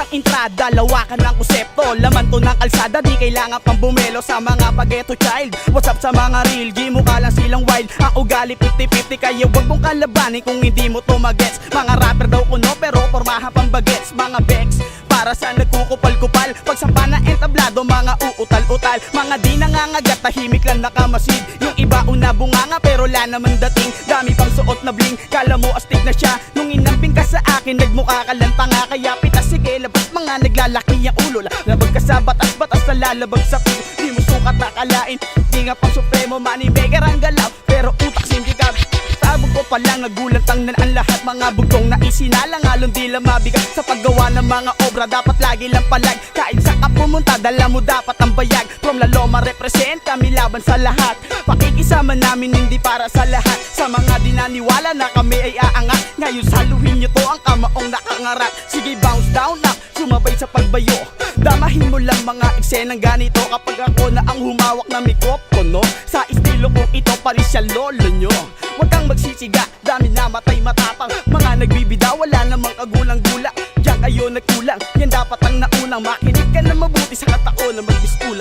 Isang entrada, lawakan ng konsepto. Laman to ng kalsada, di kailangan pang bumelo sa mga pageto child. What's up sa mga real G, mukha lang silang wild. Ang ugali 50-50, kaya wag mong kalabanin kung hindi mo to magets. Mga rapper daw kuno pero pormahan pang bagets. Mga bex, para sa nagkukupal-kupal. Pagsampa na entablado, mga uutal-utal. Mga di nangangagat, tahimik lang nakamasid. Yung iba una bunganga pero la naman dating. Dami pang suot na bling, kala mo astig na siya. Nung inambing ka sa akin, nagmukha ka lang tanga. Kaya pitas, sige, labas mga naglalaki ang ulo. Labag ka sa batas-batas na lalabag sa puso. Di mo sukat nakalain, di nga pang supremo. Money maker ang galaw, pero utak simple ka. Sabog ko palang nagulat ang lahat. Mga bugtong na isinalang alon di lang mabigat. Sa paggawa ng mga obra dapat lagi lang palag. Kahit sa ka pumunta dala mo dapat ang bayag. From La Loma represent kami laban sa lahat. Pakikisama namin hindi para sa lahat. Sa mga dinaniwala na kami ay aangat. Ngayon saluhin nyo to ang kamaong nakangarat. Sige bounce down up, sumabay sa pagbayo. Damahin mo lang mga eksenang ganito. Kapag ako na ang humawak na mikropono. Sa estilo kong ito paris siya lolo nyo. Huwag kang magsisiga, dami na matay matapang. Mga nagbibida, wala namang kagulang-gula. Diyan kayo nagkulang, yan dapat ang naunang. Makinig ka na mabuti sa katao na magbistula.